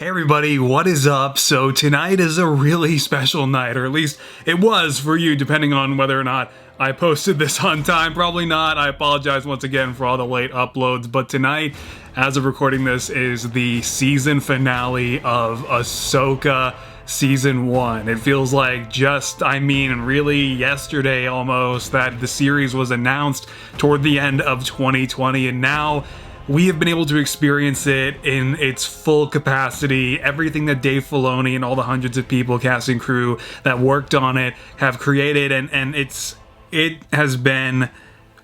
Hey everybody, what is up? So tonight is a really special night, or at least it was for you, depending on whether or not I posted this on time. Probably not. I apologize once again for all the late uploads, but tonight, as of recording this, is the season finale of Ahsoka Season 1. It feels like really yesterday almost that the series was announced toward the end of 2020, and now we have been able to experience it in its full capacity. Everything that Dave Filoni and all the hundreds of people, cast and crew that worked on it have created, and it has been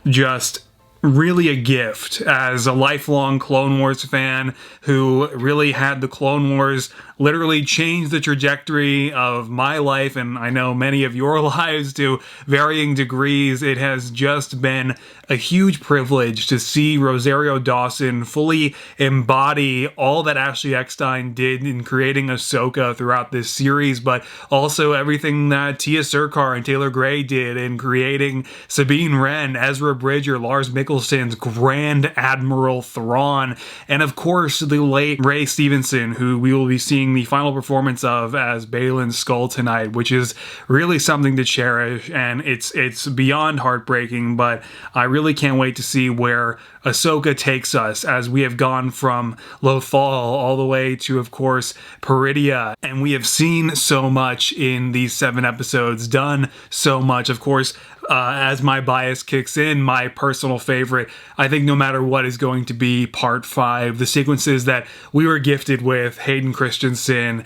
just really a gift. As a lifelong Clone Wars fan who really had the Clone Wars literally change the trajectory of my life, and I know many of your lives to varying degrees, it has just been a huge privilege to see Rosario Dawson fully embody all that Ashley Eckstein did in creating Ahsoka throughout this series, but also everything that Tia Sircar and Taylor Gray did in creating Sabine Wren, Ezra Bridger, Lars Mikkelsen's Grand Admiral Thrawn, and of course the late Ray Stevenson, who we will be seeing the final performance of as Baylan Skoll tonight, which is really something to cherish, and it's beyond heartbreaking, but I really can't wait to see where Ahsoka takes us, as we have gone from Lothal all the way to, of course, Peridia, and we have seen so much in these 7 episodes, done so much. Of course, as my bias kicks in, my personal favorite, I think no matter what, is going to be Part 5. The sequences that we were gifted with, Hayden Christensen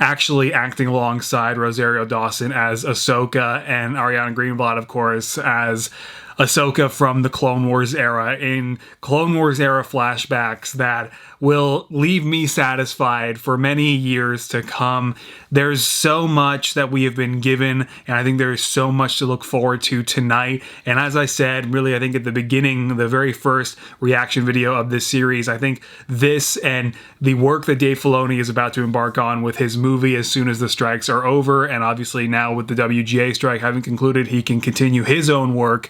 actually acting alongside Rosario Dawson as Ahsoka, and Ariana Greenblatt, of course, as Ahsoka from the Clone Wars era, in Clone Wars era flashbacks that will leave me satisfied for many years to come. There's so much that we have been given, and I think there is so much to look forward to tonight. And as I said, really, I think at the beginning, the very first reaction video of this series, I think this and the work that Dave Filoni is about to embark on with his movie as soon as the strikes are over, and obviously now with the WGA strike having concluded, he can continue his own work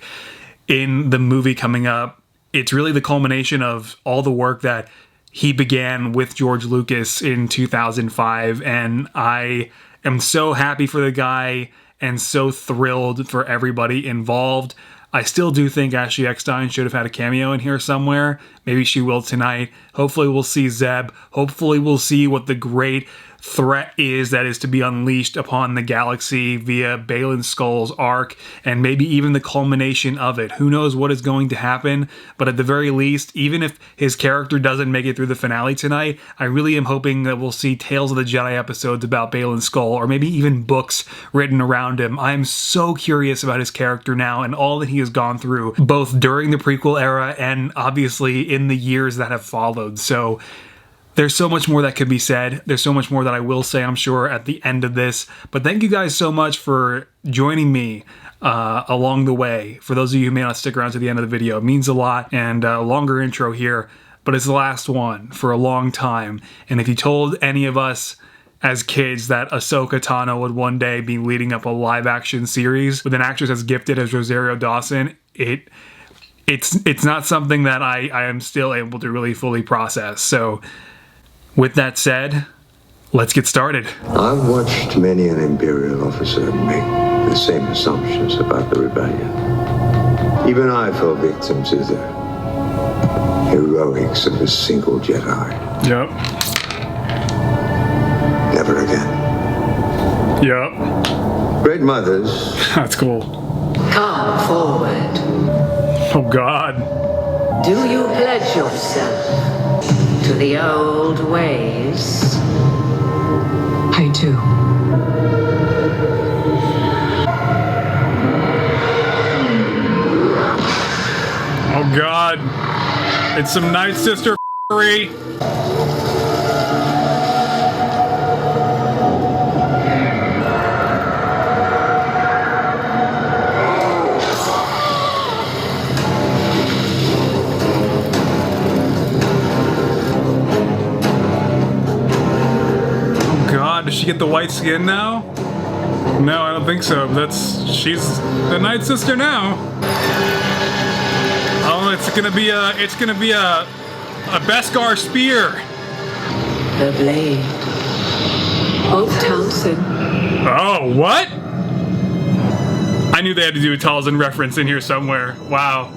in the movie coming up. It's really the culmination of all the work that he began with George Lucas in 2005, and I am so happy for the guy and so thrilled for everybody involved. I still do think Ashley Eckstein should have had a cameo in here somewhere. Maybe she will tonight. Hopefully we'll see Zeb. Hopefully we'll see what the great threat is that is to be unleashed upon the galaxy via Baylan Skoll's arc, and maybe even the culmination of it. Who knows what is going to happen, but at the very least, even if his character doesn't make it through the finale tonight, I really am hoping that we'll see Tales of the Jedi episodes about Baylan Skoll, or maybe even books written around him. I am so curious about his character now and all that he has gone through, both during the prequel era and obviously in the years that have followed. So there's so much more that could be said. There's so much more that I will say, I'm sure, at the end of this. But thank you guys so much for joining me along the way. For those of you who may not stick around to the end of the video, it means a lot. And a longer intro here, but it's the last one for a long time. And if you told any of us as kids that Ahsoka Tano would one day be leading up a live-action series with an actress as gifted as Rosario Dawson, it's not something that I am still able to really fully process. So with that said, let's get started. I've watched many an Imperial officer make the same assumptions about the rebellion. Even I fell victim to the heroics of a single Jedi. Yep. Never again. Yep. Great mothers. That's cool. Come forward. Oh God. Do you pledge yourself to the old ways? I do. Oh God. It's some Night Sister f***ery. Does she get the white skin now? No, I don't think so. She's the Night Sister now. Oh, it's gonna be a Beskar spear. The blade Both Townsend. Oh, what? I knew they had to do a Talzin reference in here somewhere. Wow.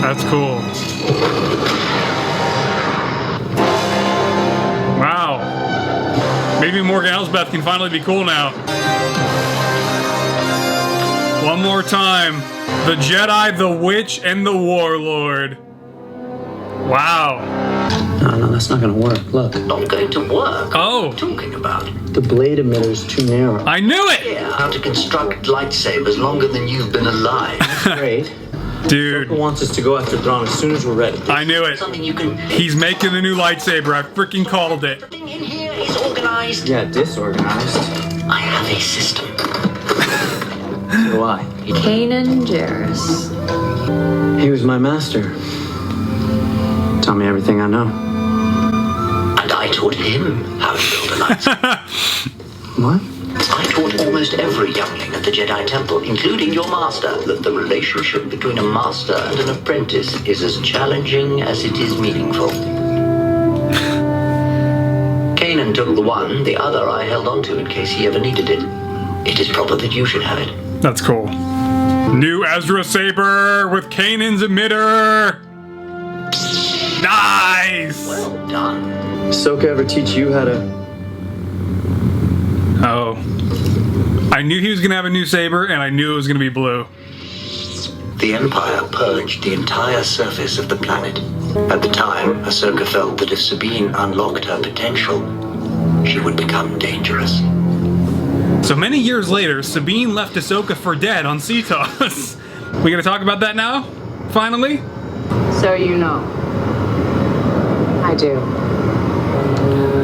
That's cool. Wow. Maybe Morgan Elsbeth can finally be cool now. One more time. The Jedi, the Witch, and the Warlord. Wow. No, that's not gonna work. Look. Not going to work. Oh. What are you talking about? The blade emitter's too narrow. I knew it! Yeah, how to construct lightsabers longer than you've been alive. Great. Dude. Ahsoka wants us to go after Thrawn as soon as we're ready. I knew it. Something you can... He's making a new lightsaber. I freaking called it. Everything in here is organized. Yeah, disorganized. I have a system. So do I. Kanan Jarrus. He was my master. Taught me everything I know. And I taught him how to build a lightsaber. What? I taught almost every youngling at the Jedi Temple, including your master, that the relationship between a master and an apprentice is as challenging as it is meaningful. Kanan took the one, the other I held on to in case he ever needed it. It is proper that you should have it. That's cool. New Ezra saber with Kanan's emitter. Nice. Well done. Ahsoka ever teach you how to... Oh. I knew he was gonna have a new saber, and I knew it was gonna be blue. The Empire purged the entire surface of the planet. At the time, Ahsoka felt that if Sabine unlocked her potential, she would become dangerous. So many years later, Sabine left Ahsoka for dead on Cetos. We gonna talk about that now? Finally? So you know. I do.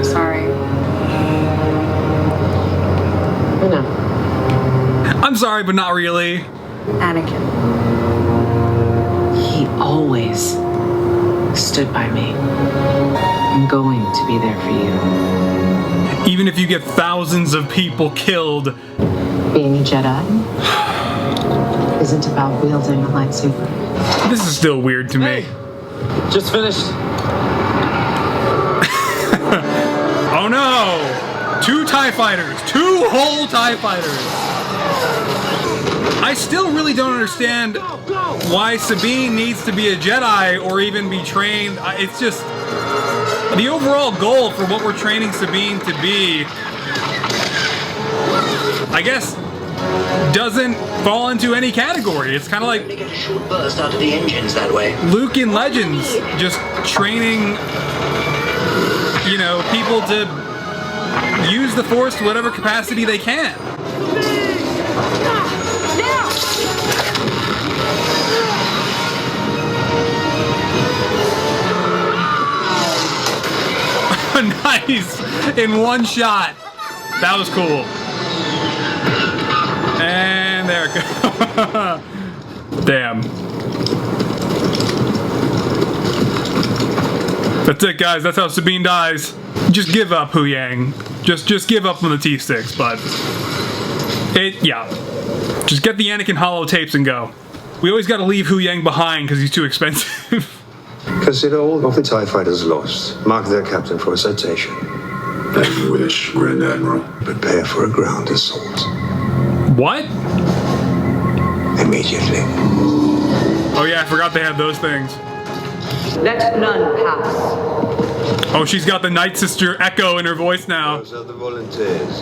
Sorry. I know. I'm sorry, but not really. Anakin. He always stood by me. I'm going to be there for you. Even if you get thousands of people killed. Being a Jedi isn't about wielding a lightsaber. This is still weird to me. Just finished. Oh no! 2 TIE fighters! 2 whole TIE fighters! I still really don't understand why Sabine needs to be a Jedi or even be trained. It's just... the overall goal for what we're training Sabine to be, I guess, doesn't fall into any category. It's kind of like Only get a short burst out of the engines that way. Luke in Legends, just training, you know, people to use the Force to whatever capacity they can. Nice! In one shot. That was cool. And there it goes. Damn. That's it, guys. That's how Sabine dies. Just give up, Hu Yang. Just give up on the T6, but... yeah. Just get the Anakin holo tapes and go. We always gotta leave Hu Yang behind because he's too expensive. Consider all of the TIE fighters lost. Mark their captain for a citation. As you wish, Grand Admiral. Prepare for a ground assault. What? Immediately. Oh yeah, I forgot they had those things. Let none pass. Oh, she's got the Night Sister echo in her voice now. Those are the volunteers.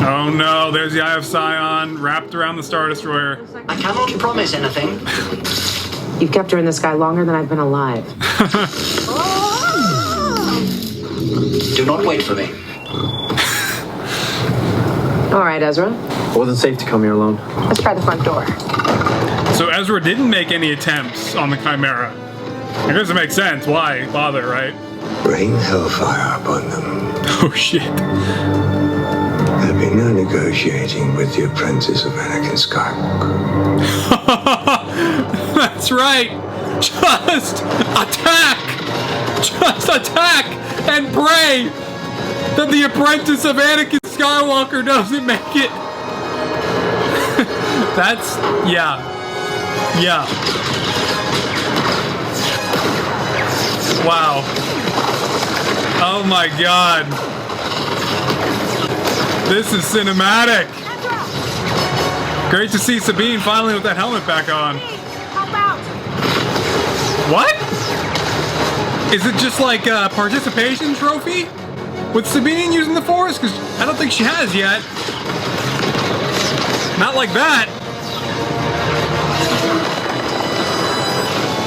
Oh no, there's the Eye of Sion wrapped around the Star Destroyer. I cannot promise anything. You've kept her in the sky longer than I've been alive. Do not wait for me. All right, Ezra. It wasn't safe to come here alone. Let's try the front door. So Ezra didn't make any attempts on the Chimera. It doesn't make sense. Why bother, right? Rain hellfire upon them. Oh shit. There'll be no negotiating with the apprentice of Anakin Skywalker. That's right. Just attack. Just attack and pray that the apprentice of Anakin Skywalker doesn't make it. That's, yeah. Yeah. Wow. Oh my god. This is cinematic. Great to see Sabine finally with that helmet back on. What? Is it just like a participation trophy with Sabine using the Force? Because I don't think she has yet. Not like that.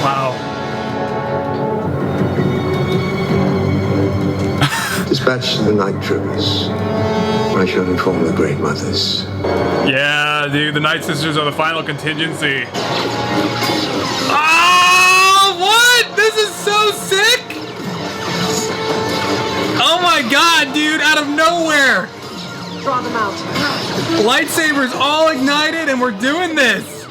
Wow. Dispatch the night troopers. I shall inform the Great Mothers. Yeah, dude, the Night Sisters are the final contingency. Oh, what? This is so sick! Oh my god, dude, out of nowhere! Draw them out. Lightsabers all ignited and we're doing this!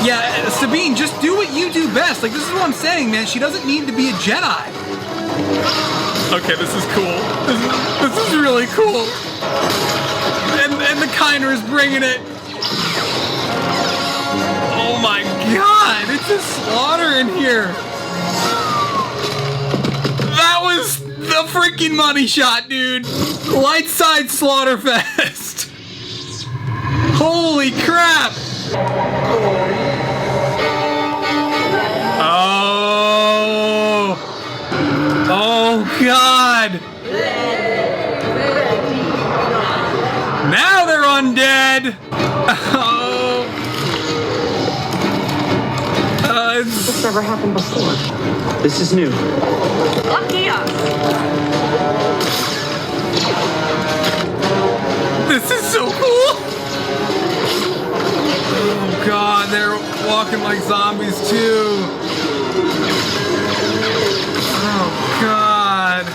Yeah, Sabine, just do what you do best. Like, this is what I'm saying, man. She doesn't need to be a Jedi. Okay, this is cool. This is really cool. And the Kiner is bringing it. Oh my god, it's a slaughter in here. That was the freaking money shot, dude. Light side slaughter fest. Holy crap. Oh. Oh god. Now they're undead. Oh. This never happened before. This is new. Lucky us. This is so cool. Oh god, they're walking like zombies too. Oh god.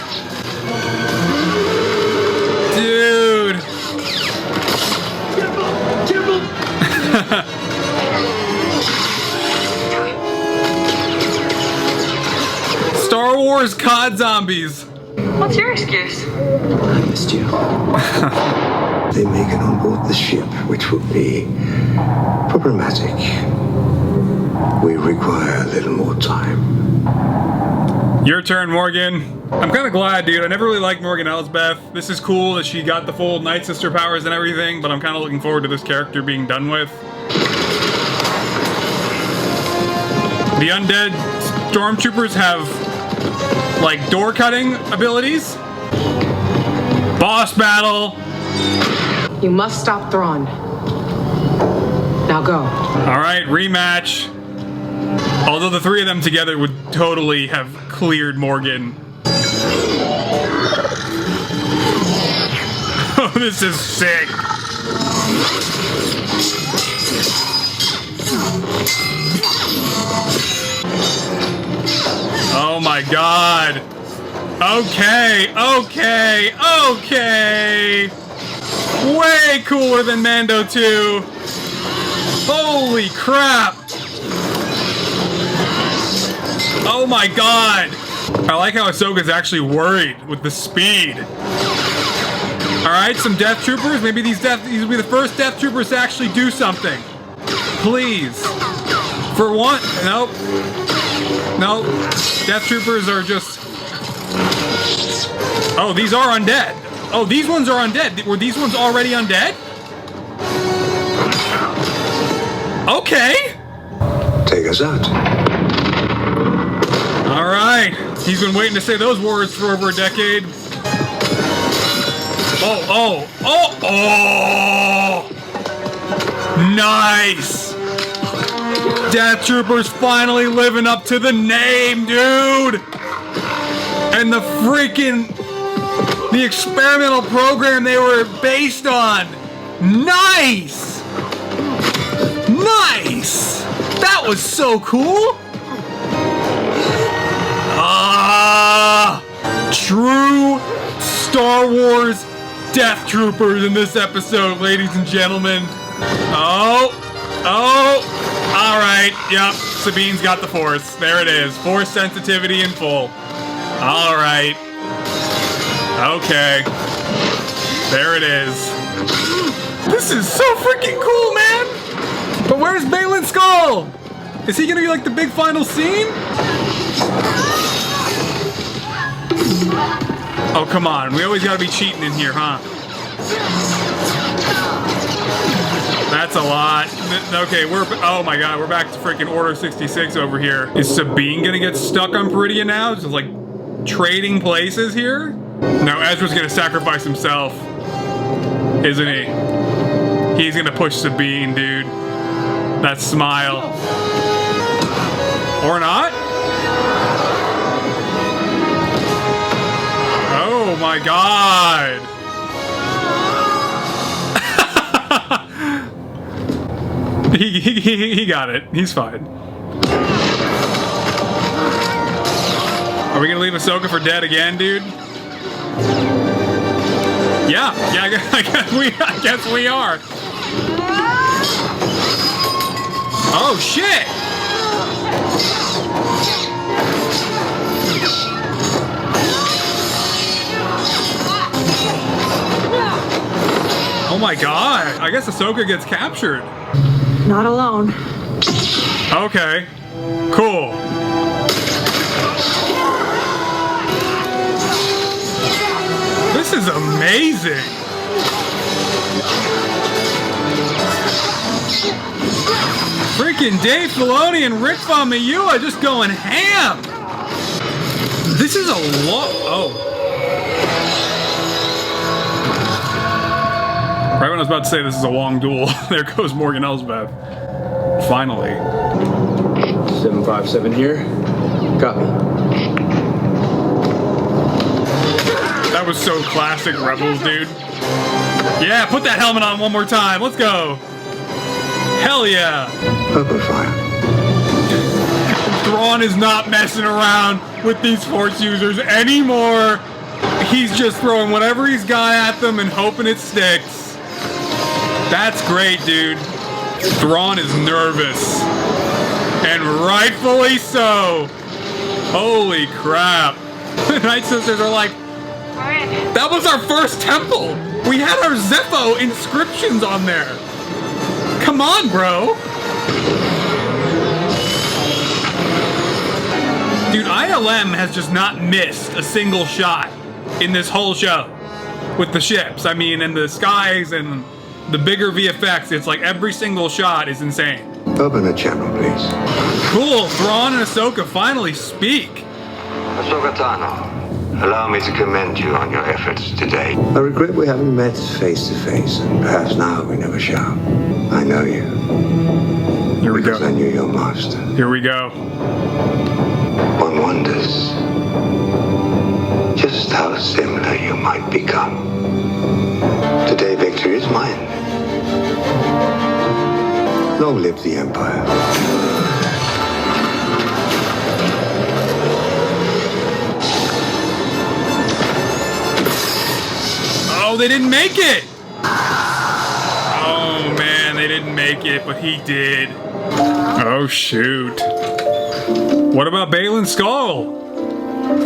Dude. Star Wars COD zombies. What's your excuse? I missed you. They make it on board the ship, which will be problematic. We require a little more time. Your turn, Morgan. I'm kind of glad, dude. I never really liked Morgan Elsbeth. This is cool that she got the full Night Sister powers and everything, but I'm kind of looking forward to this character being done with. The undead stormtroopers have, like, door cutting abilities. Boss battle. You must stop Thrawn. Now go. All right, rematch. Although the three of them together would totally have cleared Morgan. Oh, this is sick. Oh my god. Okay, okay, okay. Way cooler than Mando 2. Holy crap. Oh my god. I like how Ahsoka's actually worried with the speed. Alright, some Death Troopers. Maybe these will be the first Death Troopers to actually do something. Please. For one. Nope. Nope. Death Troopers are just... Oh, these are undead. Oh, these ones are undead. Were these ones already undead? Okay. Take us out. All right. He's been waiting to say those words for over a decade. Oh, oh, oh, oh. Nice. Death Troopers finally living up to the name, dude. And the experimental program they were based on. Nice. Nice. That was so cool. True Star Wars Death Troopers in this episode, ladies and gentlemen. Oh, all right, yep, Sabine's got the Force. There it is, Force sensitivity in full. All right, okay, there it is. This is so freaking cool, man. But where's Baylan Skoll? Is he gonna be like the big final scene? Oh, come on. We always gotta be cheating in here, huh? That's a lot. Okay, oh my god, we're back to freaking Order 66 over here. Is Sabine gonna get stuck on Peridia now? Just like trading places here? No, Ezra's gonna sacrifice himself. Isn't he? He's gonna push Sabine, dude. That smile. Or not? Oh my god. He got it. He's fine. Are we gonna leave Ahsoka for dead again, dude? Yeah, I guess we are. Oh shit! Oh my god! I guess Ahsoka gets captured. Not alone. Okay. Cool. This is amazing. Freaking Dave Filoni and Rick Famuyiwa just going ham. This is a long. Oh. Right when I was about to say this is a long duel, there goes Morgan Elsbeth. Finally. 757 here. Copy. That was so classic Rebels, dude. Yeah, put that helmet on one more time. Let's go. Hell yeah. Open fire. Thrawn is not messing around with these Force users anymore. He's just throwing whatever he's got at them and hoping it sticks. That's great, dude. Thrawn is nervous. And rightfully so. Holy crap. The Night Sisters are like, that was our first temple. We had our Zepho inscriptions on there. Come on, bro. Dude, ILM has just not missed a single shot in this whole show with the ships. I mean, and the skies and the bigger VFX. It's like every single shot is insane. Open the channel, please. Cool. Thrawn and Ahsoka finally speak. Ahsoka Tano, allow me to commend you on your efforts today. I regret we haven't met face to face, and perhaps now we never shall. I know you. Here we go. Because I knew your master. Here we go. One wonders just how similar you might become. Today, victory is mine. Long live the Empire. Oh, they didn't make it! Oh man, they didn't make it, but he did. Oh shoot. What about Balin's skull?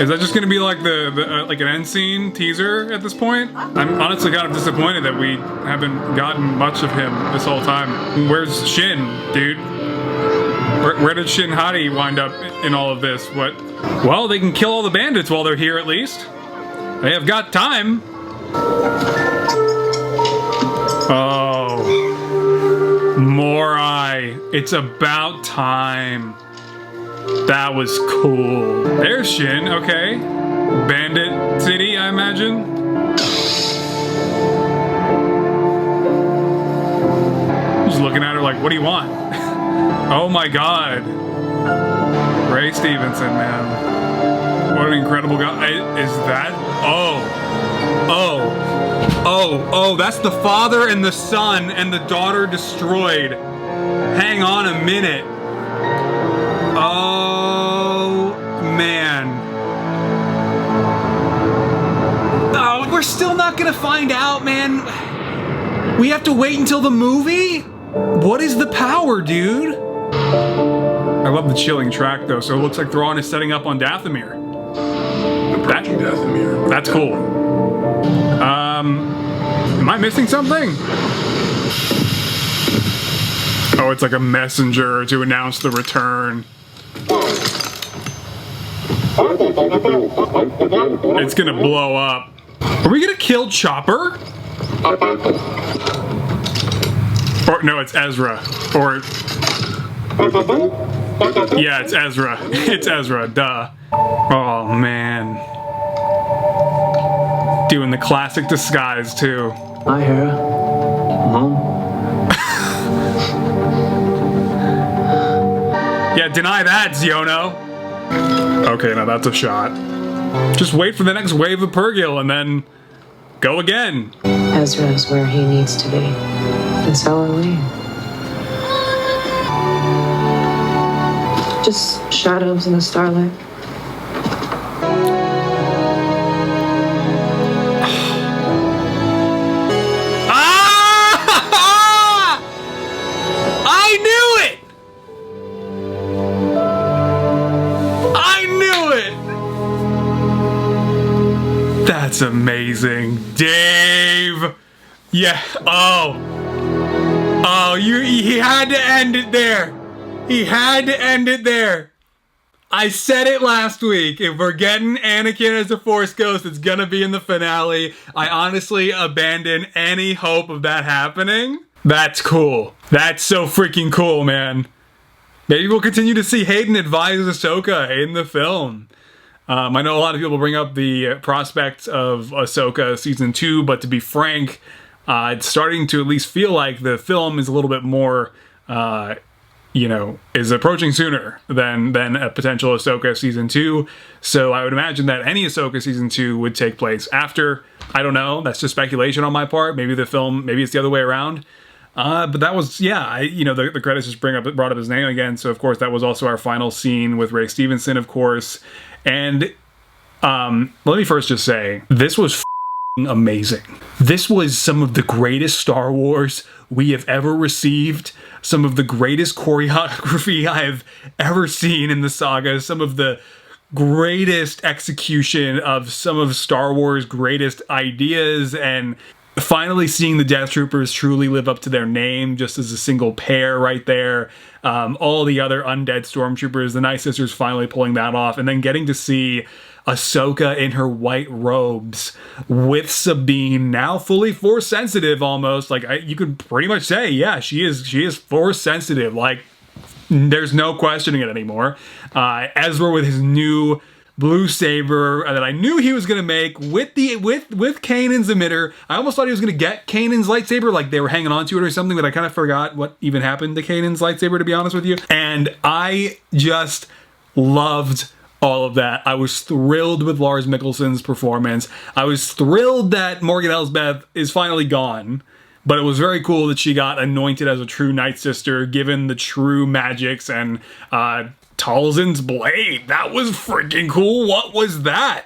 Is that just gonna be like like an end scene teaser at this point? I'm honestly kind of disappointed that we haven't gotten much of him this whole time. Where's Shin, dude? Where did Shin Hati wind up in all of this? What? Well, they can kill all the bandits while they're here at least. They have got time. Oh. Morai. It's about time. That was cool. There's Shin, okay. Bandit City, I imagine. Just looking at her like, what do you want? Oh my god. Ray Stevenson, man. What an incredible guy. Is that? Oh, that's the father and the son and the daughter destroyed. Hang on a minute. Oh, man. Oh, we're still not gonna find out, man. We have to wait until the movie? What is the power, dude? I love the chilling track, though, so it looks like Thrawn is setting up on Dathomir. Dathomir. That's cool. Am I missing something? Oh, it's like a messenger to announce the return. It's gonna blow up. Are we gonna kill Chopper? Or no, it's Ezra. Or yeah, it's Ezra. It's Ezra. Duh. Oh man. Doing the classic disguise too. Hi, Hera. I'm home. Yeah, deny that, Ziono. Okay, now that's a shot. Just wait for the next wave of Purgil and then go again. Ezra's where he needs to be. And so are we. Just shadows in the starlight. I knew it! I knew it! That's amazing. Dave! Yeah, he had to end it there. He had to end it there. I said it last week. If we're getting Anakin as a Force Ghost, it's gonna be in the finale. I honestly abandon any hope of that happening. That's cool. That's so freaking cool, man. Maybe we'll continue to see Hayden advise Ahsoka in the film. I know a lot of people bring up the prospects of Ahsoka Season 2, but to be frank, it's starting to at least feel like the film is a little bit more, is approaching sooner than a potential Ahsoka Season 2. So I would imagine that any Ahsoka Season 2 would take place after. I don't know. That's just speculation on my part. Maybe the film, maybe it's the other way around. But that was, the credits just brought up his name again. So, of course, that was also our final scene with Ray Stevenson, of course. And let me first just say, this was amazing. This was some of the greatest Star Wars we have ever received. Some of the greatest choreography I have ever seen in the saga. Some of the greatest execution of some of Star Wars' greatest ideas, and finally seeing the Death Troopers truly live up to their name just as a single pair right there. All the other undead stormtroopers, the Night Sisters finally pulling that off, and then getting to see Ahsoka in her white robes with Sabine, now fully Force sensitive almost. Like, you could pretty much say, yeah, she is Force sensitive. Like, there's no questioning it anymore. Ezra with his new blue saber that I knew he was gonna make with Kanan's emitter. I almost thought he was gonna get Kanan's lightsaber, like they were hanging on to it or something, but I kind of forgot what even happened to Kanan's lightsaber, to be honest with you. And I just loved all of that. I was thrilled with Lars Mikkelsen's performance. I was thrilled that Morgan Elsbeth is finally gone. But it was very cool that she got anointed as a true Night Sister, given the true magics and Talzin's blade. That was freaking cool. What was that?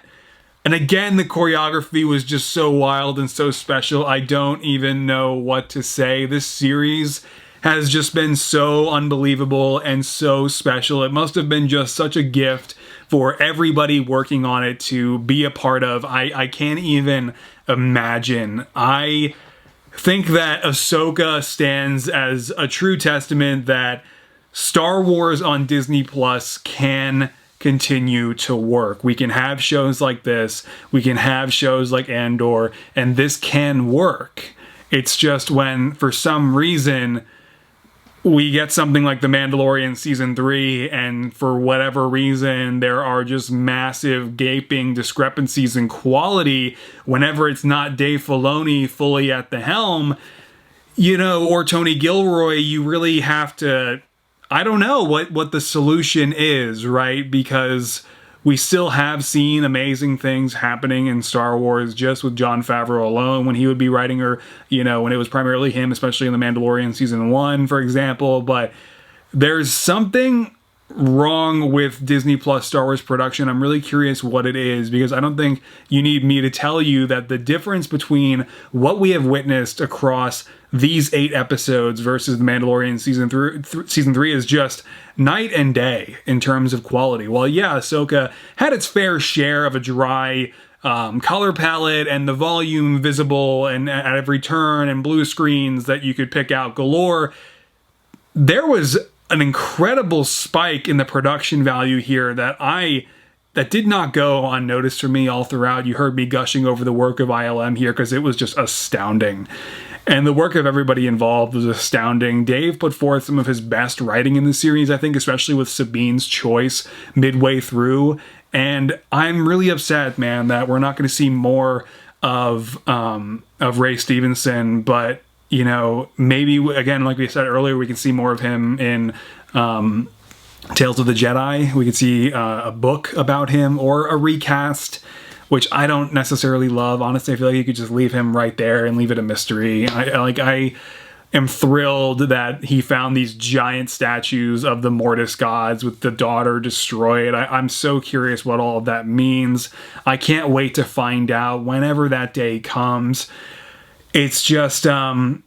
And again, the choreography was just so wild and so special. I don't even know what to say. This series has just been so unbelievable and so special. It must have been just such a gift for everybody working on it to be a part of. I can't even imagine. I think that Ahsoka stands as a true testament that Star Wars on Disney Plus can continue to work. We can have shows like this, we can have shows like Andor, and this can work. It's just when, for some reason, we get something like The Mandalorian Season 3, and for whatever reason, there are just massive gaping discrepancies in quality whenever it's not Dave Filoni fully at the helm, or Tony Gilroy. You really have to, I don't know what the solution is, right? Because we still have seen amazing things happening in Star Wars just with Jon Favreau alone when he would be writing, or, when it was primarily him, especially in The Mandalorian Season 1, for example. But there's something wrong with Disney Plus Star Wars production. I'm really curious what it is, because I don't think you need me to tell you that the difference between what we have witnessed across these 8 episodes versus The Mandalorian Season 3 is just night and day in terms of quality. While, yeah, Ahsoka had its fair share of a dry color palette and the volume visible and at every turn and blue screens that you could pick out galore, there was an incredible spike in the production value here that that did not go unnoticed for me all throughout. You heard me gushing over the work of ILM here because it was just astounding. And the work of everybody involved was astounding. Dave put forth some of his best writing in the series, I think, especially with Sabine's choice midway through. And I'm really upset, man, that we're not going to see more of Ray Stevenson. But, you know, maybe, again, like we said earlier, we can see more of him in Tales of the Jedi. We could see a book about him or a recast, which I don't necessarily love. Honestly, I feel like you could just leave him right there and leave it a mystery. I am thrilled that he found these giant statues of the Mortis gods with the daughter destroyed. I'm so curious what all of that means. I can't wait to find out whenever that day comes. It's just, man,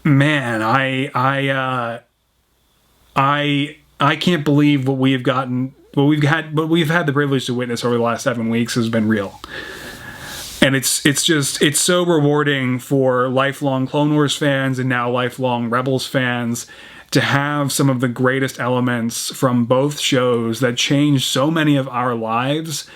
I can't believe what we have gotten. What we've had the privilege to witness over the last 7 weeks has been real. And it's so rewarding for lifelong Clone Wars fans and now lifelong Rebels fans to have some of the greatest elements from both shows that changed so many of our lives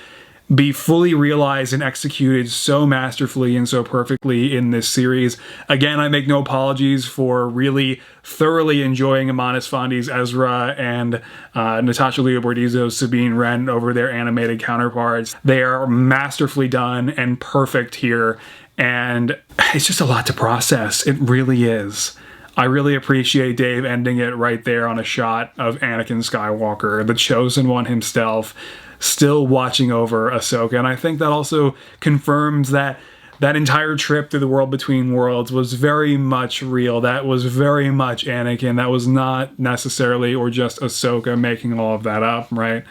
be fully realized and executed so masterfully and so perfectly in this series. Again, I make no apologies for really thoroughly enjoying Amon Esfandi's Ezra and Natasha Liu Bordizzo's Sabine Wren over their animated counterparts. They are masterfully done and perfect here, and it's just a lot to process. It really is. I really appreciate Dave ending it right there on a shot of Anakin Skywalker, the Chosen One himself, still watching over Ahsoka. And I think that also confirms that that entire trip through the world between worlds was very much real. That was very much Anakin. That was not necessarily or just Ahsoka making all of that up, right?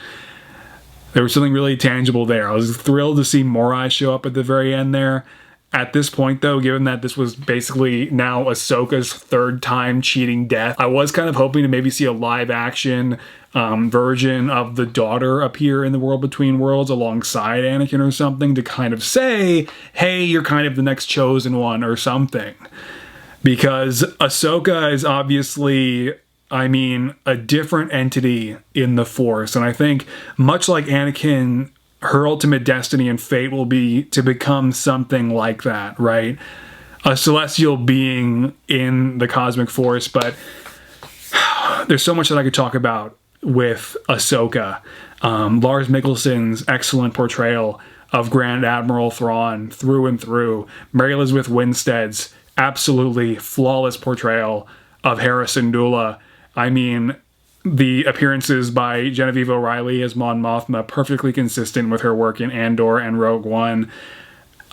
There was something really tangible there. I was thrilled to see Morai show up at the very end there. At this point, though, given that this was basically now Ahsoka's third time cheating death, I was kind of hoping to maybe see a live-action version of the daughter appear in the World Between Worlds alongside Anakin or something to kind of say, hey, you're kind of the next chosen one or something. Because Ahsoka is obviously, I mean, a different entity in the Force. And I think, much like Anakin, her ultimate destiny and fate will be to become something like that, right? A celestial being in the cosmic force. But there's so much that I could talk about with Ahsoka. Lars Mikkelsen's excellent portrayal of Grand Admiral Thrawn through and through. Mary Elizabeth Winstead's absolutely flawless portrayal of Hera Syndulla. I mean, the appearances by Genevieve O'Reilly as Mon Mothma, perfectly consistent with her work in Andor and Rogue One.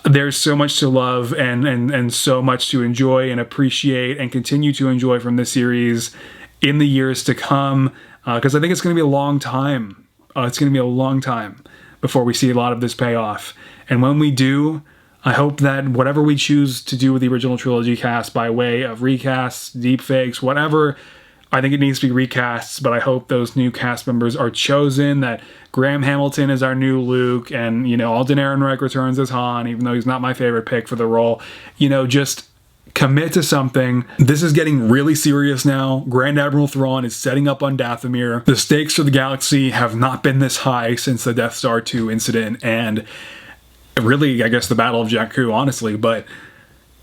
There's so much to love and so much to enjoy and appreciate and continue to enjoy from this series in the years to come, because I think it's going to be a long time. It's going to be a long time before we see a lot of this pay off. And when we do, I hope that whatever we choose to do with the original trilogy cast by way of recasts, deepfakes, whatever, I think it needs to be recasts, but I hope those new cast members are chosen, that Graham Hamilton is our new Luke, and, you know, Alden Ehrenreich returns as Han, even though he's not my favorite pick for the role. You know, just commit to something. This is getting really serious now. Grand Admiral Thrawn is setting up on Dathomir. The stakes for the galaxy have not been this high since the Death Star 2 incident, and really, I guess, the Battle of Jakku, honestly, but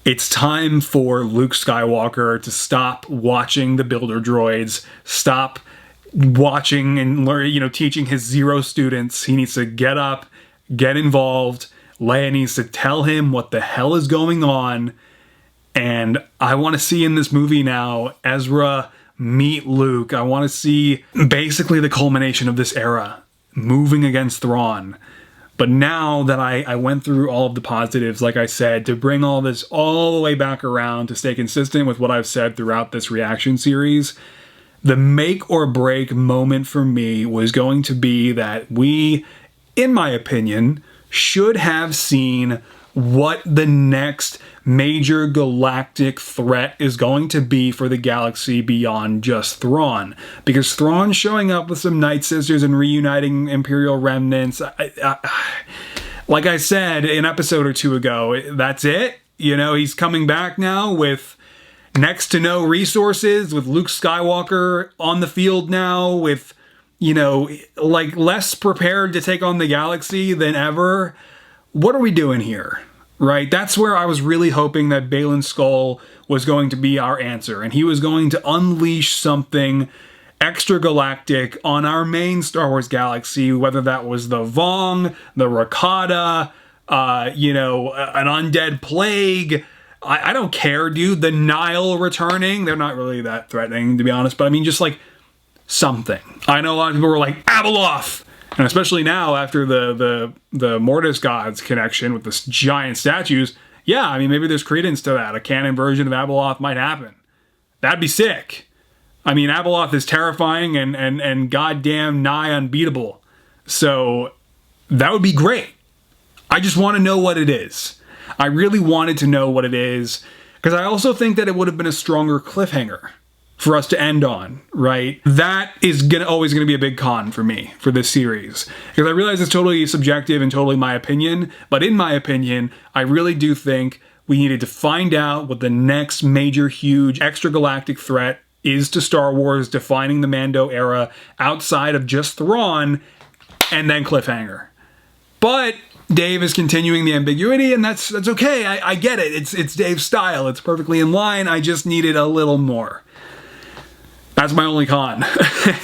it's time for Luke Skywalker to stop watching the builder droids, stop watching and learn, you know, teaching his Zero students. He needs to get up, get involved. Leia needs to tell him what the hell is going on. And I want to see in this movie now Ezra meet Luke. I want to see basically the culmination of this era, moving against Thrawn. But now that I went through all of the positives, like I said, to bring all this all the way back around, to stay consistent with what I've said throughout this reaction series, the make or break moment for me was going to be that we, in my opinion, should have seen what the next major galactic threat is going to be for the galaxy beyond just Thrawn. Because Thrawn showing up with some Night Sisters and reuniting Imperial remnants, like I said an episode or two ago, that's it. You know, he's coming back now with next to no resources, with Luke Skywalker on the field now, with you know, like less prepared to take on the galaxy than ever. What are we doing here? Right? That's where I was really hoping that Baylan Skoll was going to be our answer, and he was going to unleash something extragalactic on our main Star Wars galaxy, whether that was the Vong, the Rakata, you know, an undead plague. I don't care, dude. The Nile returning. They're not really that threatening, to be honest, but I mean, just like something. I know a lot of people were like, Abeloth! And especially now, after the Mortis Gods connection with this giant statues, yeah, I mean, maybe there's credence to that. A canon version of Abeloth might happen. That'd be sick. I mean, Abeloth is terrifying and goddamn nigh unbeatable. So that would be great. I just want to know what it is. I really wanted to know what it is, because I also think that it would have been a stronger cliffhanger for us to end on, right? That is always gonna be a big con for me for this series, because I realize it's totally subjective and totally my opinion, but in my opinion, I really do think we needed to find out what the next major, huge, extragalactic threat is to Star Wars, defining the Mando era outside of just Thrawn, and then cliffhanger. But Dave is continuing the ambiguity, and that's okay. I get it. It's Dave's style. It's perfectly in line. I just needed a little more. That's my only con.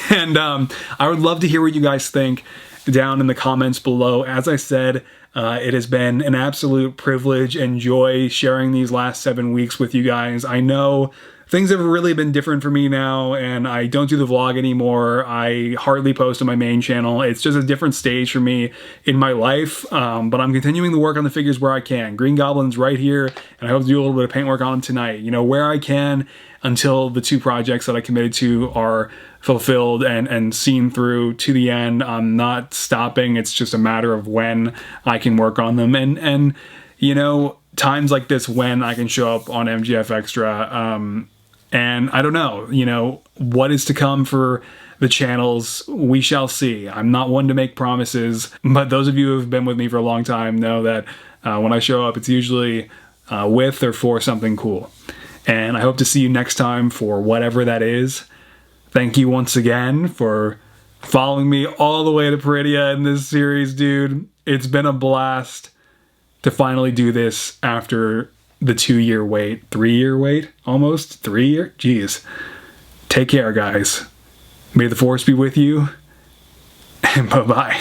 And I would love to hear what you guys think down in the comments below. As I said, it has been an absolute privilege and joy sharing these last 7 weeks with you guys. I know things have really been different for me now, and I don't do the vlog anymore. I hardly post on my main channel. It's just a different stage for me in my life, but I'm continuing to work on the figures where I can. Green Goblin's right here, and I hope to do a little bit of paint work on him tonight. You know, where I can, until the 2 projects that I committed to are fulfilled and seen through to the end. I'm not stopping. It's just a matter of when I can work on them. And you know, times like this when I can show up on MGF Extra. And I don't know, you know, what is to come for the channels, we shall see. I'm not one to make promises, but those of you who have been with me for a long time know that when I show up, it's usually with or for something cool. And I hope to see you next time for whatever that is. Thank you once again for following me all the way to Peridia in this series, dude. It's been a blast to finally do this after the 2-year wait, 3-year wait, almost 3 year. Jeez. Take care, guys. May the Force be with you, and bye-bye.